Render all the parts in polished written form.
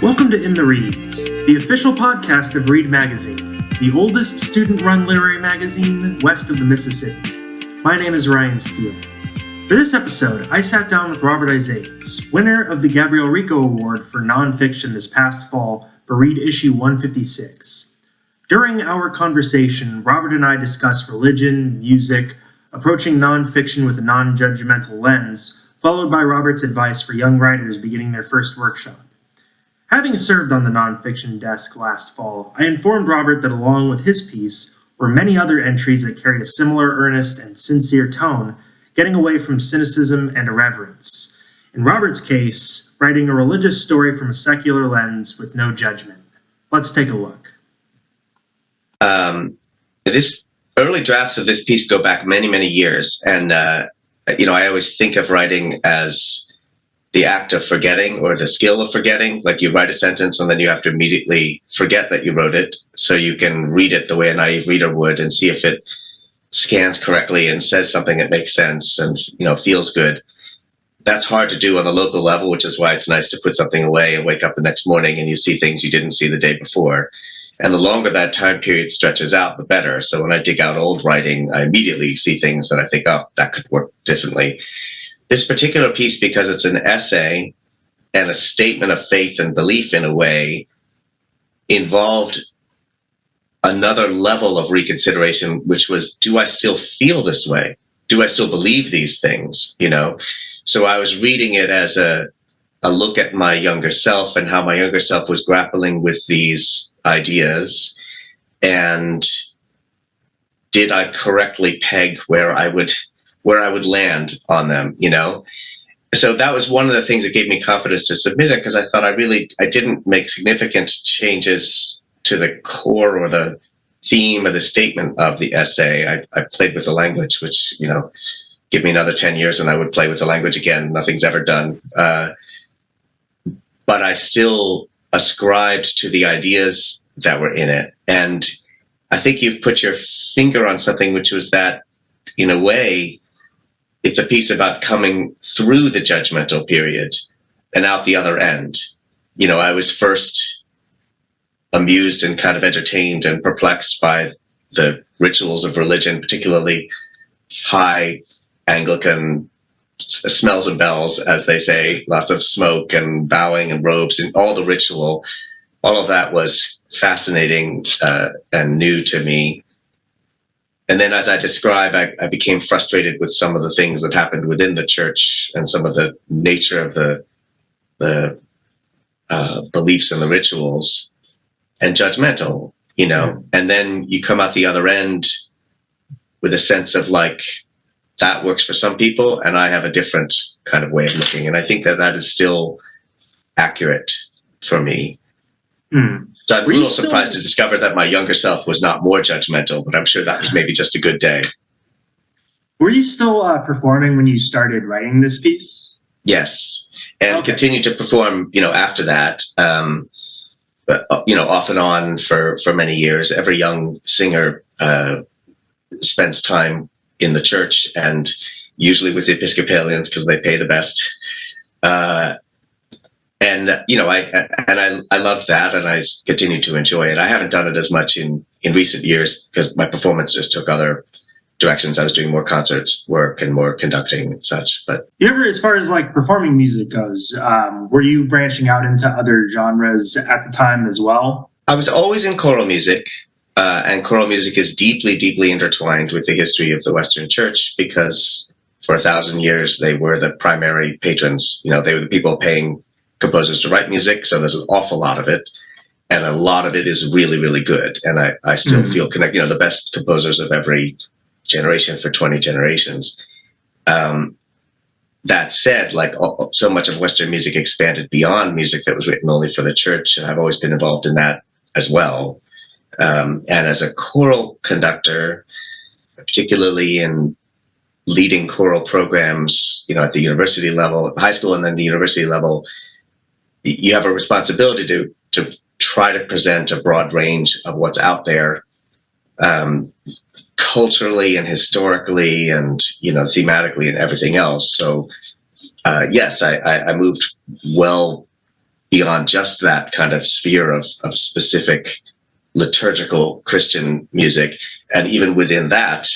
Welcome to In the Reads, the official podcast of Read Magazine, the oldest student-run literary magazine west of the Mississippi. My name is Ryan Steele. For this episode, I sat down with Robert Isaias, winner of the Gabriele Rico Award for Nonfiction this past fall for Read issue 156. During our conversation, Robert and I discussed religion, music, approaching nonfiction with a non-judgmental lens, followed by Robert's advice for young writers beginning their first workshop. Having served on the nonfiction desk last fall, I informed Robert that along with his piece were many other entries that carried a similar earnest and sincere tone, getting away from cynicism and irreverence. In Robert's case, writing a religious story from a secular lens with no judgment. Let's take a look. This early drafts of this piece go back many, many years. And, I always think of writing as the act of forgetting or the skill of forgetting. Like you write a sentence and then you have to immediately forget that you wrote it so you can read it the way a naive reader would and see if it scans correctly and says something that makes sense and, feels good. That's hard to do on the local level, which is why it's nice to put something away and wake up the next morning and you see things you didn't see the day before. And the longer that time period stretches out, the better. So when I dig out old writing, I immediately see things that I think, oh, that could work differently. This particular piece, because it's an essay and a statement of faith and belief in a way, involved another level of reconsideration, which was, do I still feel this way? Do I still believe these things? So I was reading it as a look at my younger self and how my younger self was grappling with these ideas. And did I correctly peg where I would land on them, So that was one of the things that gave me confidence to submit it, because I thought I didn't make significant changes to the core or the theme or the statement of the essay. I played with the language, which, give me another 10 years and I would play with the language again. Nothing's ever done. But I still ascribed to the ideas that were in it. And I think you've put your finger on something, which was that, in a way, it's a piece about coming through the judgmental period and out the other end. I was first amused and kind of entertained and perplexed by the rituals of religion, particularly high Anglican smells and bells, as they say, lots of smoke and bowing and robes and all the ritual. All of that was fascinating and new to me. And then, as I describe, I became frustrated with some of the things that happened within the church and some of the nature of the beliefs and the rituals, and judgmental, And then you come out the other end with a sense of that works for some people, and I have a different kind of way of looking. And I think that is still accurate for me. So I'm a little surprised to discover that my younger self was not more judgmental, but I'm sure that was maybe just a good day. Were you still performing when you started writing this piece? Yes, and continued to perform, after that, but, off and on for many years. Every young singer spends time in the church, and usually with the Episcopalians because they pay the best. I loved that, and I continue to enjoy it. I haven't done it as much in recent years because my performance just took other directions. I was doing more concerts work and more conducting and such. But you ever, as far as performing music goes, were you branching out into other genres at the time as well? I was always in choral music, and choral music is deeply, deeply intertwined with the history of the Western Church because for 1,000 years they were the primary patrons. They were the people paying composers to write music, so there's an awful lot of it, and a lot of it is really, really good. And I still feel connected. The best composers of every generation for 20 generations. That said, so much of Western music expanded beyond music that was written only for the church, and I've always been involved in that as well. And as a choral conductor, particularly in leading choral programs, at the university level, high school, and then the university level, you have a responsibility to try to present a broad range of what's out there, culturally and historically and, thematically and everything else. So, yes, I moved well beyond just that kind of sphere of specific liturgical Christian music. And even within that,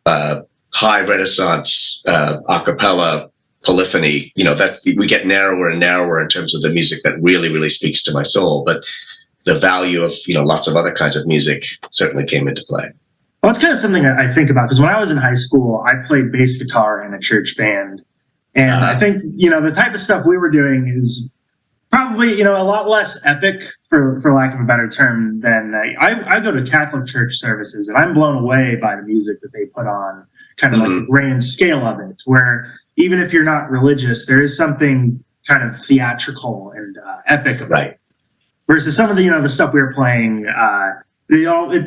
high Renaissance, a cappella, polyphony, that we get narrower and narrower in terms of the music that really, really speaks to my soul. But the value of, lots of other kinds of music certainly came into play. Well, it's kind of something I think about, because when I was in high school, I played bass guitar in a church band. And I think, the type of stuff we were doing is probably, a lot less epic, for lack of a better term, than I go to Catholic church services, and I'm blown away by the music that they put on, kind of like the grand scale of it, where even if you're not religious, there is something kind of theatrical and epic about it. Versus some of the, the stuff we were playing, it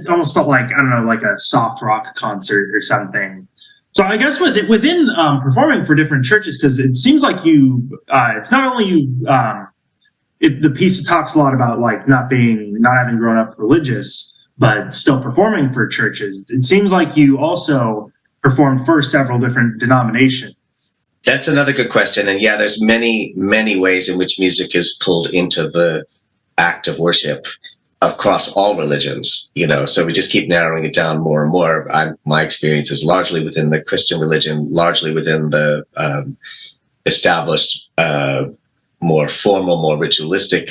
almost felt like, I don't know, like a soft rock concert or something. So I guess within performing for different churches, because it seems like it's not only the piece talks a lot about like not having grown up religious, but still performing for churches. It seems like you also perform for several different denominations. That's another good question. And yeah, there's many, many ways in which music is pulled into the act of worship across all religions, so we just keep narrowing it down more and more. My experience is largely within the Christian religion, largely within the established, more formal, more ritualistic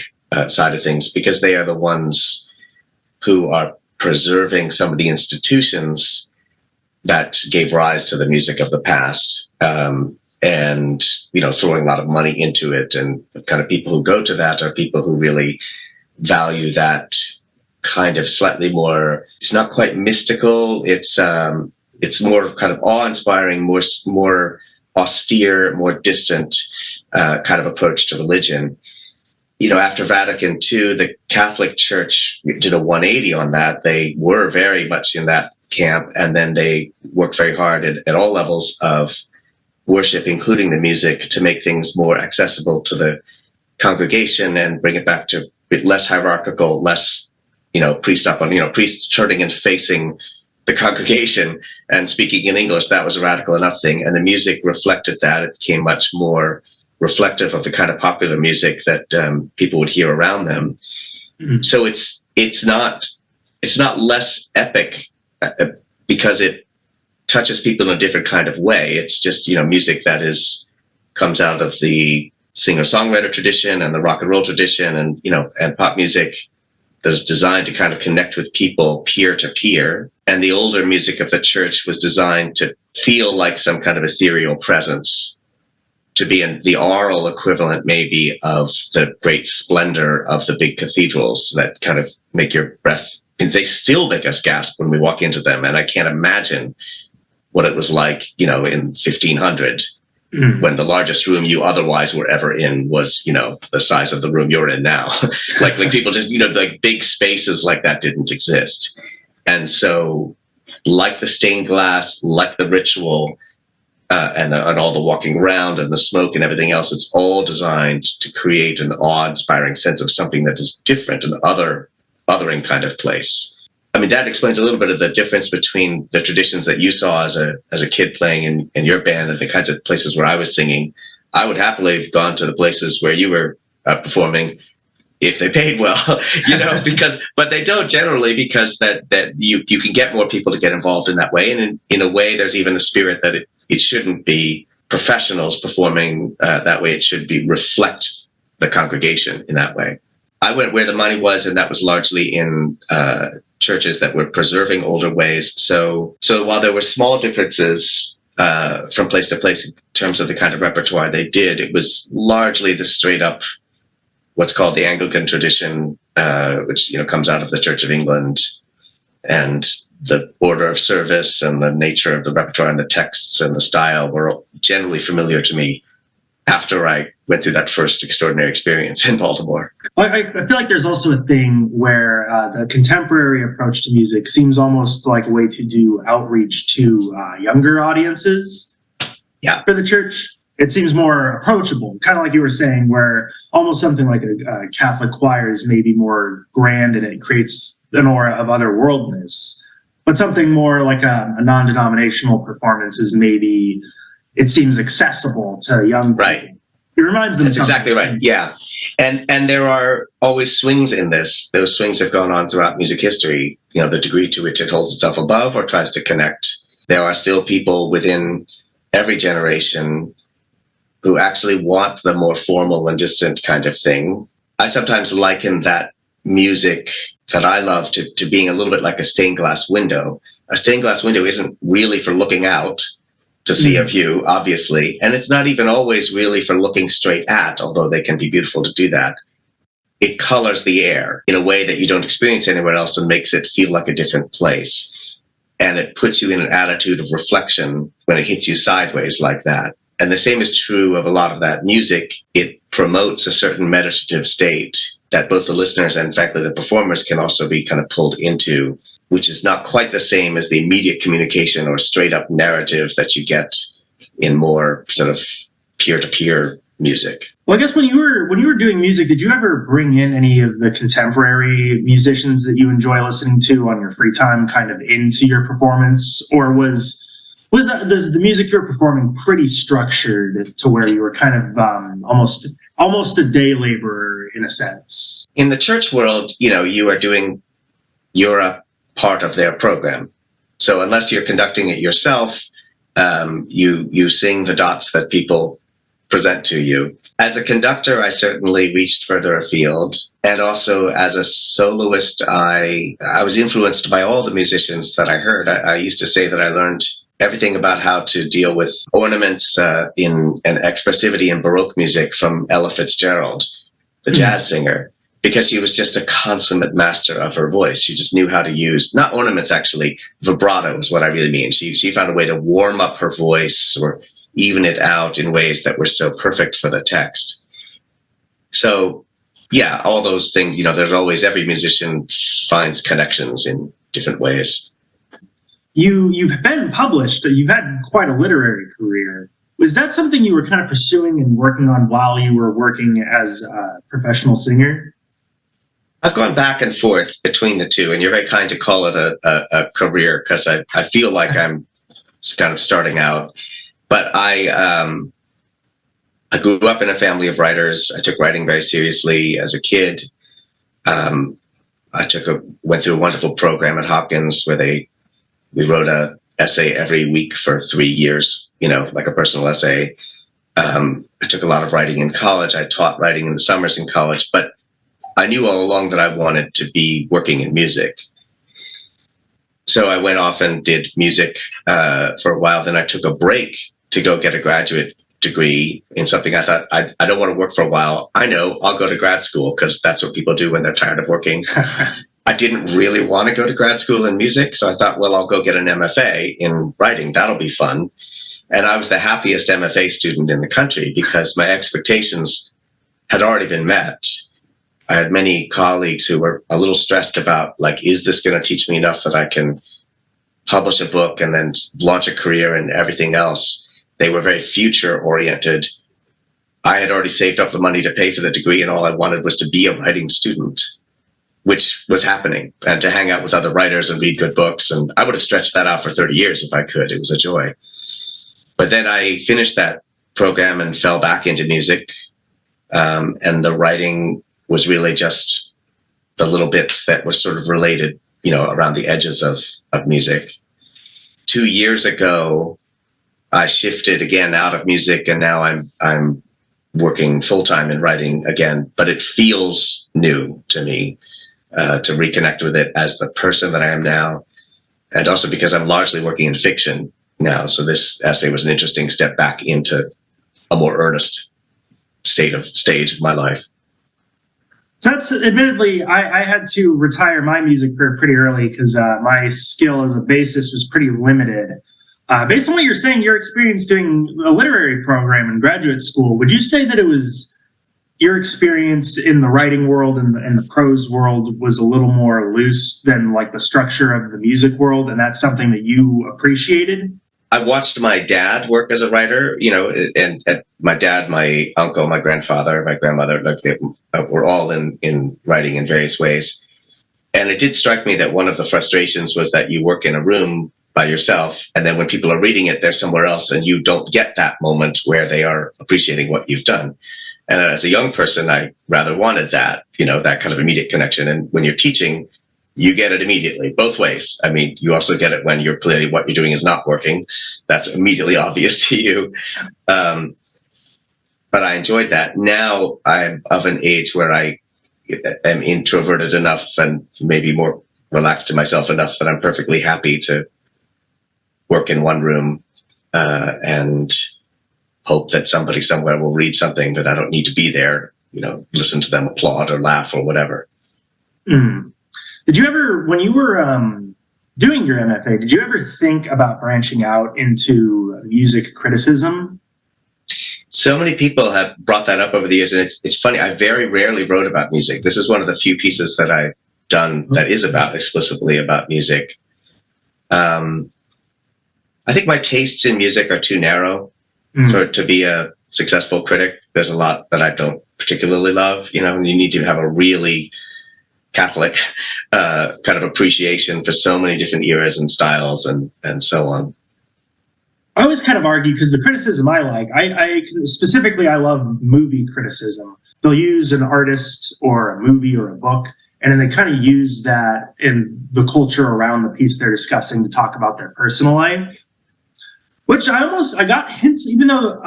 side of things, because they are the ones who are preserving some of the institutions that gave rise to the music of the past, and throwing a lot of money into it. And the kind of people who go to that are people who really value that kind of slightly more, it's not quite mystical, it's more kind of awe-inspiring, more austere, more distant kind of approach to religion. After Vatican II, the Catholic Church did a 180 on that. They were very much in that camp, and then they worked very hard at all levels of worship, including the music, to make things more accessible to the congregation and bring it back to less hierarchical, less, priest up on, priest turning and facing the congregation and speaking in English. That was a radical enough thing. And the music reflected that. It became much more reflective of the kind of popular music that people would hear around them. Mm-hmm. So it's not less epic because it touches people in a different kind of way. It's just, music that comes out of the singer-songwriter tradition and the rock and roll tradition, and pop music that is designed to kind of connect with people peer to peer. And the older music of the church was designed to feel like some kind of ethereal presence, to be in the aural equivalent maybe of the great splendor of the big cathedrals that kind of make your breath, and they still make us gasp when we walk into them. And I can't imagine what it was like, in 1500. When the largest room you otherwise were ever in was, the size of the room you're in now. like people just, like big spaces like that didn't exist. And so like the stained glass, like the ritual, and all the walking around and the smoke and everything else, it's all designed to create an awe-inspiring sense of something that is different, an othering kind of place. I mean, that explains a little bit of the difference between the traditions that you saw as a kid playing in your band and the kinds of places where I was singing. I would happily have gone to the places where you were performing if they paid well, but they don't generally, because that you can get more people to get involved in that way. And in a way, there's even a spirit that it shouldn't be professionals performing that way. It should be reflect the congregation in that way. I went where the money was, and that was largely in churches that were preserving older ways. So while there were small differences from place to place in terms of the kind of repertoire they did, it was largely the straight up, what's called the Anglican tradition, which comes out of the Church of England, and the order of service and the nature of the repertoire and the texts and the style were generally familiar to me after I went through that first extraordinary experience in Baltimore. I feel like there's also a thing where the contemporary approach to music seems almost like a way to do outreach to younger audiences. Yeah. For the church, it seems more approachable, kind of like you were saying, where almost something like a Catholic choir is maybe more grand and it creates an aura of otherworldness. But something more like a non-denominational performance is maybe, it seems accessible to young people. Right. reminds them. That's exactly right. Yeah. And there are always swings in this. Those swings have gone on throughout music history, the degree to which it holds itself above or tries to connect. There are still people within every generation who actually want the more formal and distant kind of thing. I sometimes liken that music that I love to being a little bit like a stained glass window. A stained glass window isn't really for looking out to see a view, obviously, and it's not even always really for looking straight at, although they can be beautiful to do that. It colors the air in a way that you don't experience anywhere else and makes it feel like a different place. And it puts you in an attitude of reflection when it hits you sideways like that. And the same is true of a lot of that music. It promotes a certain meditative state that both the listeners and, frankly, the performers can also be kind of pulled into, which is not quite the same as the immediate communication or straight-up narrative that you get in more sort of peer-to-peer music. Well, I guess when you were doing music, did you ever bring in any of the contemporary musicians that you enjoy listening to on your free time kind of into your performance? Or was the music you're performing pretty structured to where you were kind of almost a day laborer in a sense? In the church world, you're a part of their program. So unless you're conducting it yourself, you sing the dots that people present to you. As a conductor, I certainly reached further afield. And also as a soloist, I was influenced by all the musicians that I heard. I used to say that I learned everything about how to deal with ornaments in an expressivity in Baroque music from Ella Fitzgerald, the jazz singer, because she was just a consummate master of her voice. She just knew how to use, not ornaments actually, vibrato is what I really mean. She found a way to warm up her voice or even it out in ways that were so perfect for the text. So, yeah, all those things, there's always, every musician finds connections in different ways. You've been published, you've had quite a literary career. Was that something you were kind of pursuing and working on while you were working as a professional singer? I've gone back and forth between the two, and you're very kind to call it a career, because I feel like I'm kind of starting out. But I grew up in a family of writers. I took writing very seriously as a kid. I went through a wonderful program at Hopkins where we wrote an essay every week for 3 years, like a personal essay. I took a lot of writing in college. I taught writing in the summers in college, but I knew all along that I wanted to be working in music. So I went off and did music for a while. Then I took a break to go get a graduate degree in something. I thought, I don't want to work for a while. I know, I'll go to grad school, because that's what people do when they're tired of working. I didn't really want to go to grad school in music, so I thought, well, I'll go get an MFA in writing. That'll be fun. And I was the happiest MFA student in the country because my expectations had already been met. I had many colleagues who were a little stressed about, is this going to teach me enough that I can publish a book and then launch a career and everything else? They were very future-oriented. I had already saved up the money to pay for the degree, and all I wanted was to be a writing student, which was happening, and to hang out with other writers and read good books. And I would have stretched that out for 30 years if I could. It was a joy. But then I finished that program and fell back into music. And the writing was really just the little bits that were sort of related, around the edges of music. 2 years ago, I shifted again out of music, and now I'm working full-time in writing again, but it feels new to me. To reconnect with it as the person that I am now, and also because I'm largely working in fiction now. So this essay was an interesting step back into a more earnest stage of my life. So that's admittedly, I had to retire my music career pretty early because my skill as a bassist was pretty limited. Based on what you're saying, your experience doing a literary program in graduate school, would you say that it was your experience in the writing world and the prose world was a little more loose than the structure of the music world, and that's something that you appreciated? I watched my dad work as a writer, and my dad, my uncle, my grandfather, my grandmother, were all in writing in various ways. And it did strike me that one of the frustrations was that you work in a room by yourself. And then when people are reading it, they're somewhere else, and you don't get that moment where they are appreciating what you've done. And as a young person, I rather wanted that, that kind of immediate connection. And when you're teaching, you get it immediately, both ways. I mean, you also get it when you're clearly what you're doing is not working. That's immediately obvious to you. But I enjoyed that. Now I'm of an age where I am introverted enough and maybe more relaxed to myself enough that I'm perfectly happy to work in one room and hope that somebody somewhere will read something, but I don't need to be there, listen to them applaud or laugh or whatever. Mm. Did you ever, when you were doing your MFA, did you ever think about branching out into music criticism? So many people have brought that up over the years, and it's funny. I very rarely wrote about music. This is one of the few pieces that I've done that is explicitly about music. I think my tastes in music are too narrow to be a successful critic. There's a lot that I don't particularly love. You need to have a really Catholic kind of appreciation for so many different eras and styles and so on. I always kind of argue, because the criticism I like, I specifically, I love movie criticism. They'll use an artist or a movie or a book, and then they kind of use that in the culture around the piece they're discussing to talk about their personal life. Which I got hints, even though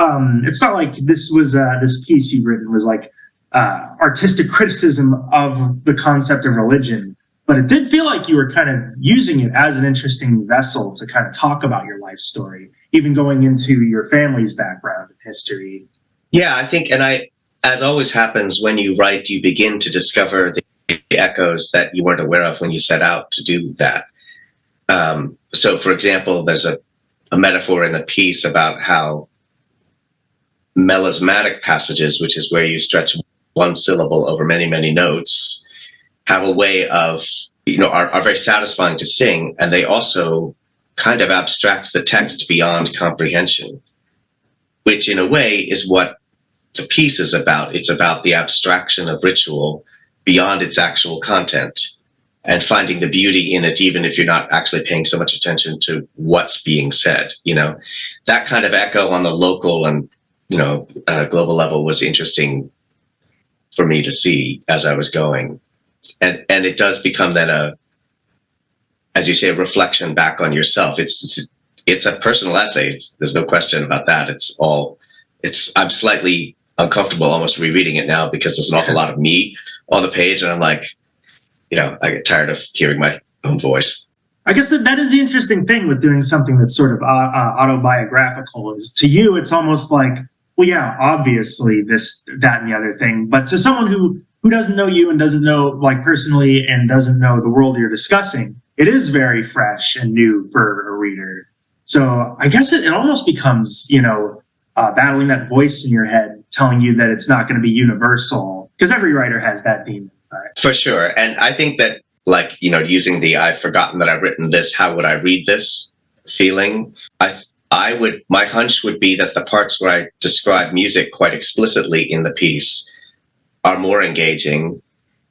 it's not like this was this piece you've written was like artistic criticism of the concept of religion, but it did feel like you were kind of using it as an interesting vessel to kind of talk about your life story, even going into your family's background and history. Yeah, I think, as always happens when you write, you begin to discover the echoes that you weren't aware of when you set out to do that. So, for example, there's a metaphor in the piece about how melismatic passages, which is where you stretch one syllable over many, many notes, have a way of, are very satisfying to sing, and they also kind of abstract the text beyond comprehension, which in a way is what the piece is about. It's about the abstraction of ritual beyond its actual content, and finding the beauty in it, even if you're not actually paying so much attention to what's being said. That kind of echo on the local and, global level was interesting for me to see as I was going. And it does become then as you say, a reflection back on yourself. It's a personal essay. There's no question about that. I'm slightly uncomfortable almost rereading it now because there's an awful lot of me on the page, and I'm like, I get tired of hearing my own voice. I guess that is the interesting thing with doing something that's sort of autobiographical, is to you, it's almost like, well, yeah, obviously this, that, and the other thing. But to someone who doesn't know you and doesn't know, like, personally, and doesn't know the world you're discussing, it is very fresh and new for a reader. So I guess it almost becomes, battling that voice in your head telling you that it's not going to be universal, because every writer has that demon. For sure. And I think that, using the I've forgotten that I've written this, how would I read this feeling? My hunch would be that the parts where I describe music quite explicitly in the piece are more engaging,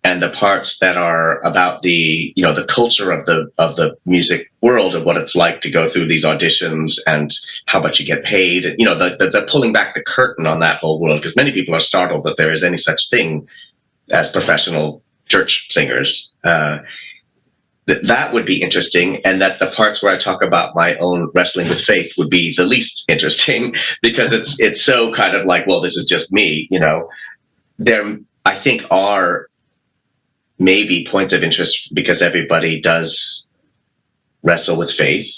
and the parts that are about the culture of the music world and what it's like to go through these auditions and how much you get paid, the pulling back the curtain on that whole world, because many people are startled that there is any such thing as professional church singers. That would be interesting, and that the parts where I talk about my own wrestling with faith would be the least interesting, because it's so kind of like, well, this is just me. There, I think, are maybe points of interest because everybody does wrestle with faith,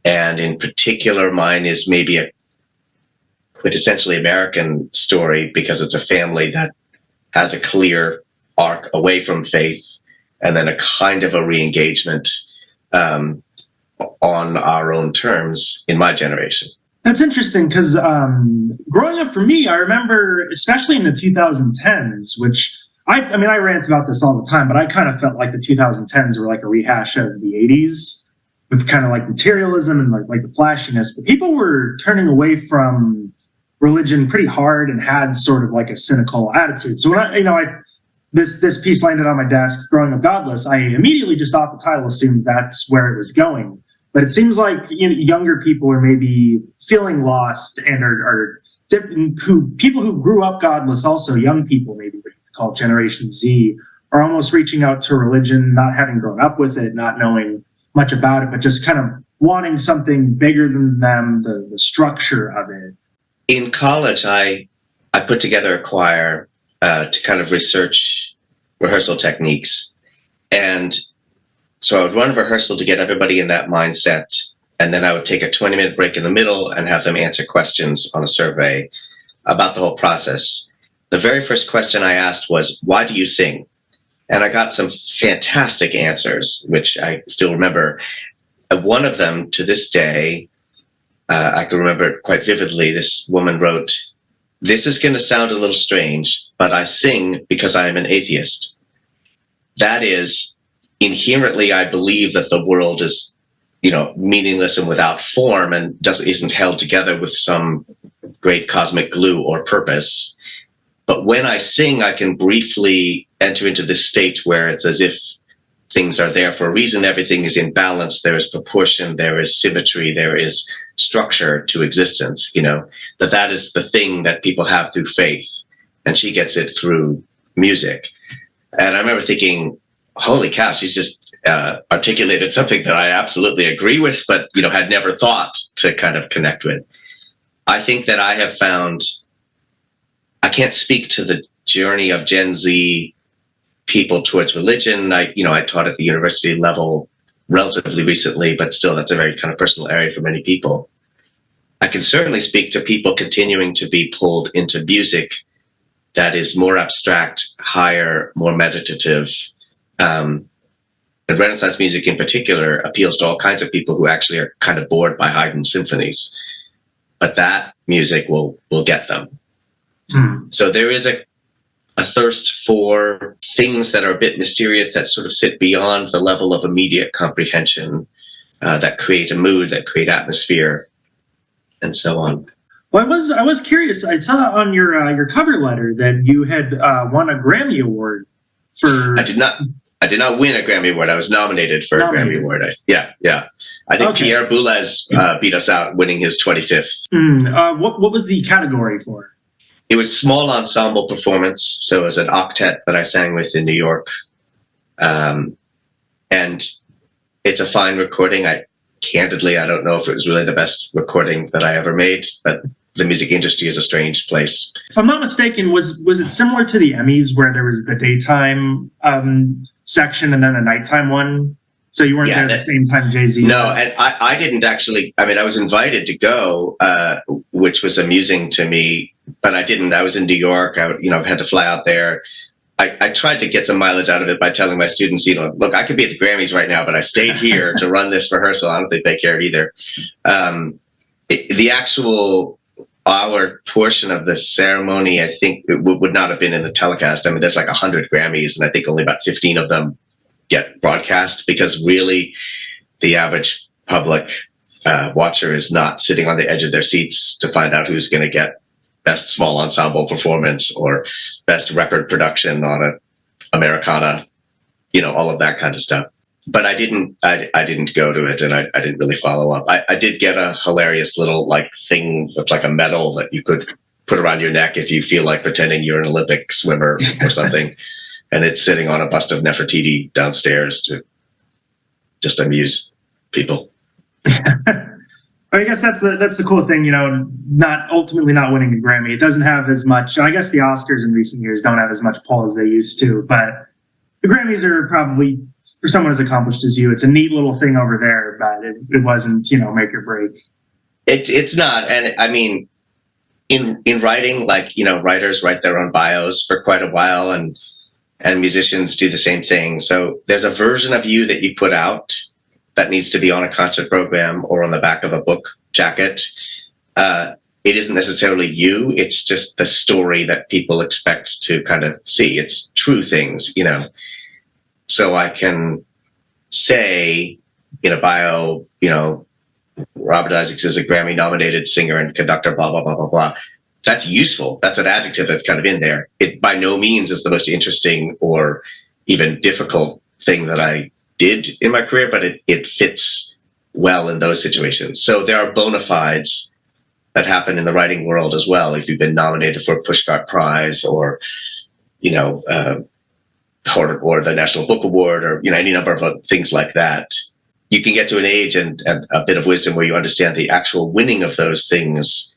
and in particular, mine is maybe a quintessentially American story because it's a family that has a clear arc away from faith, and then a kind of a re-engagement on our own terms in my generation. That's interesting, because growing up for me, I remember, especially in the 2010s, which I rant about this all the time, but I kind of felt like the 2010s were like a rehash of the 80s with kind of like materialism and like the flashiness. But people were turning away from religion pretty hard and had sort of like a cynical attitude. So when this piece landed on my desk, Growing Up Godless, I immediately just off the title assumed that's where it was going. But it seems like younger people are maybe feeling lost and are people who grew up godless, also young people, maybe what you call Generation Z, are almost reaching out to religion, not having grown up with it, not knowing much about it, but just kind of wanting something bigger than them, the structure of it. In college, I put together a choir to kind of research rehearsal techniques. And so I would run a rehearsal to get everybody in that mindset. And then I would take a 20-minute break in the middle and have them answer questions on a survey about the whole process. The very first question I asked was, why do you sing? And I got some fantastic answers, which I still remember. One of them, to this day, I can remember it quite vividly. This woman wrote, "This is going to sound a little strange, but I sing because I am an atheist." That is, inherently, I believe that the world is, meaningless and without form and isn't held together with some great cosmic glue or purpose. But when I sing, I can briefly enter into this state where it's as if things are there for a reason. Everything is in balance. There is proportion. There is symmetry. There is structure to existence, that is the thing that people have through faith. And she gets it through music. And I remember thinking, holy cow, she's just articulated something that I absolutely agree with, but, had never thought to kind of connect with. I think that I have found, I can't speak to the journey of Gen Z people towards religion. I taught at the university level relatively recently, but still that's a very kind of personal area for many people. I can certainly speak to people continuing to be pulled into music that is more abstract, higher, more meditative. And Renaissance music in particular appeals to all kinds of people who actually are kind of bored by Haydn symphonies. But that music will get them. So there is a thirst for things that are a bit mysterious, that sort of sit beyond the level of immediate comprehension, that create a mood, that create atmosphere, and so on. Well, I was curious. I saw on your cover letter that you had won a Grammy Award for. I did not win a Grammy Award. I was nominated for a Grammy Award. Yeah. I think Pierre Boulez beat us out, winning his 25th. What was the category for? It was small ensemble performance, so it was an octet that I sang with in New York. And it's a fine recording. Candidly, I don't know if it was really the best recording that I ever made, but the music industry is a strange place. If I'm not mistaken, was it similar to the Emmys where there was the daytime section and then a nighttime one? So you weren't there at the same time Jay-Z? No, and I didn't actually. I mean, I was invited to go, which was amusing to me, but I didn't. I was in New York. I had to fly out there. I tried to get some mileage out of it by telling my students, look, I could be at the Grammys right now, but I stayed here to run this rehearsal. I don't think they cared either. The actual hour portion of the ceremony, I think it would not have been in the telecast. I mean, there's like 100 Grammys, and I think only about 15 of them get broadcast, because really the average public watcher is not sitting on the edge of their seats to find out who's going to get best small ensemble performance or best record production on a Americana, all of that kind of stuff. But I didn't go to it, and I didn't really follow up. I did get a hilarious little thing that's like a medal that you could put around your neck if you feel like pretending you're an Olympic swimmer or something. And it's sitting on a bust of Nefertiti downstairs to just amuse people. I guess that's the cool thing, not ultimately not winning a Grammy. It doesn't have as much. I guess the Oscars in recent years don't have as much pull as they used to, but the Grammys are probably, for someone as accomplished as you, it's a neat little thing over there, but it wasn't, make or break. It's not. And I mean, in writing, writers write their own bios for quite a while, and musicians do the same thing. So there's a version of you that you put out that needs to be on a concert program or on the back of a book jacket. It isn't necessarily you. It's just the story that people expect to kind of see. It's true things, So I can say in a bio, Robert Isaacs is a Grammy-nominated singer and conductor, blah, blah, blah, blah, blah. That's useful. That's an adjective that's kind of in there. It by no means is the most interesting or even difficult thing that I did in my career, but it fits well in those situations. So there are bona fides that happen in the writing world as well. If you've been nominated for a Pushcart Prize or, or the National Book Award or, any number of things like that, you can get to an age and a bit of wisdom where you understand the actual winning of those things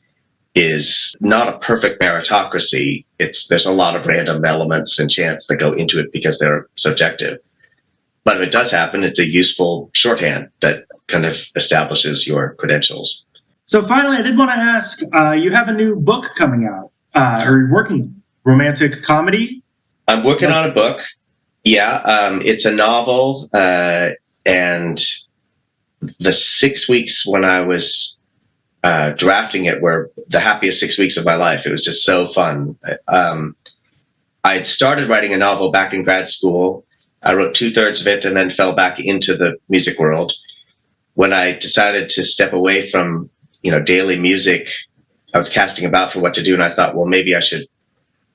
is not a perfect meritocracy. There's a lot of random elements and chance that go into it because they're subjective. But if it does happen, it's a useful shorthand that kind of establishes your credentials. So finally, I did want to ask, you have a new book coming out, or you're working, romantic comedy? I'm working on a book. Yeah, it's a novel, and the 6 weeks when I was drafting it were the happiest 6 weeks of my life. It was just so fun. I'd started writing a novel back in grad school. I wrote 2/3 of it and then fell back into the music world. When I decided to step away from, daily music, I was casting about for what to do, and I thought, well, maybe I should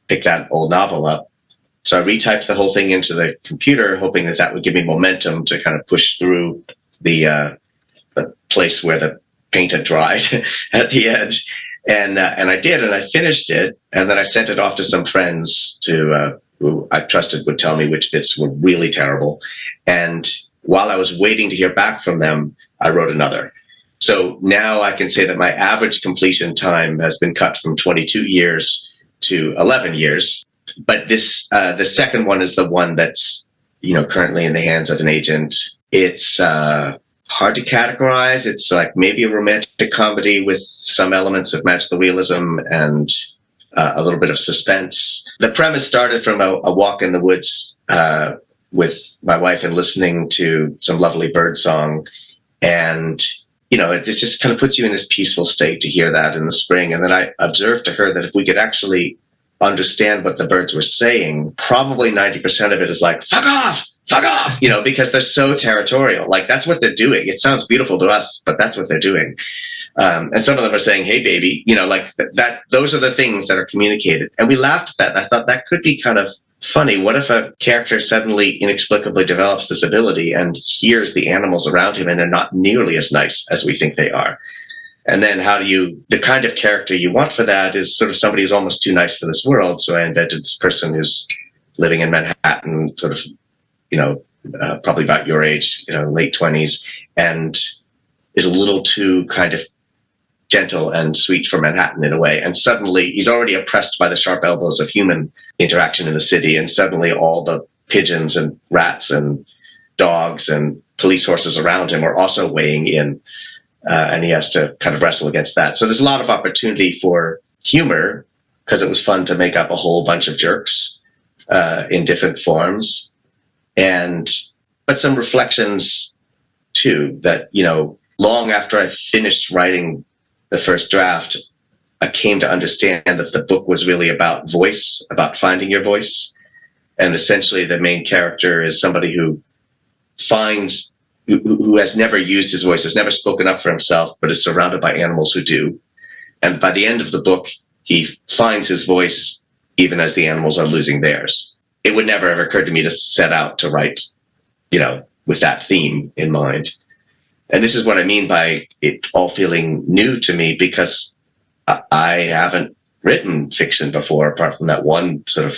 pick that old novel up. So I retyped the whole thing into the computer, hoping that would give me momentum to kind of push through the place where the paint had dried at the edge. And I did, and I finished it, and then I sent it off to some friends who I trusted would tell me which bits were really terrible. And while I was waiting to hear back from them, I wrote another. So now I can say that my average completion time has been cut from 22 years to 11 years. But the second one is the one that's, currently in the hands of an agent. It's hard to categorize. It's like maybe a romantic comedy with some elements of magical realism and a little bit of suspense. The premise started from a walk in the woods with my wife and listening to some lovely bird song. And, it just kind of puts you in this peaceful state to hear that in the spring. And then I observed to her that if we could actually understand what the birds were saying, probably 90% of it is like, fuck off, because they're so territorial. Like, that's what they're doing. It sounds beautiful to us, but that's what they're doing. And some of them are saying, hey, baby, like that. Those are the things that are communicated. And we laughed at that. And I thought that could be kind of funny. What if a character suddenly inexplicably develops this ability and hears the animals around him and they're not nearly as nice as we think they are? And then the kind of character you want for that is sort of somebody who's almost too nice for this world. So I invented this person who's living in Manhattan, sort of, probably about your age, late 20s, and is a little too kind of gentle and sweet for Manhattan in a way. And suddenly he's already oppressed by the sharp elbows of human interaction in the city. And suddenly all the pigeons and rats and dogs and police horses around him are also weighing in. And he has to kind of wrestle against that. So there's a lot of opportunity for humor because it was fun to make up a whole bunch of jerks in different forms. But some reflections too that, long after I finished writing the first draft, I came to understand that the book was really about voice, about finding your voice. And essentially the main character is somebody who has never used his voice, has never spoken up for himself, but is surrounded by animals who do. And by the end of the book, he finds his voice even as the animals are losing theirs. It would never have occurred to me to set out to write, with that theme in mind. And this is what I mean by it all feeling new to me, because I haven't written fiction before, apart from that one sort of,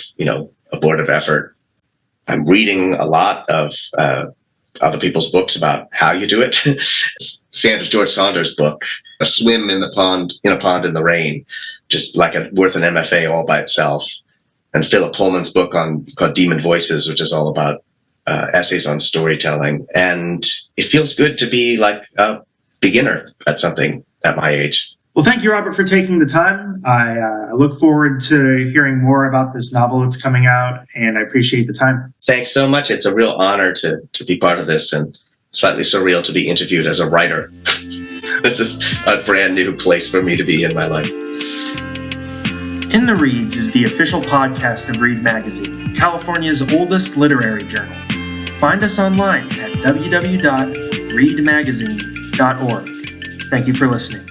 abortive effort. I'm reading a lot of other people's books about how you do it. George Saunders' book, A Swim in a Pond in the Rain, just like worth an MFA all by itself. And Philip Pullman's book called Demon Voices, which is all about essays on storytelling. And it feels good to be like a beginner at something at my age. Well, thank you, Robert, for taking the time. I look forward to hearing more about this novel that's coming out, and I appreciate the time. Thanks so much. It's a real honor to be part of this, and slightly surreal to be interviewed as a writer. This is a brand new place for me to be in my life. In the Reads is the official podcast of Read Magazine, California's oldest literary journal. Find us online at www.readmagazine.org. Thank you for listening.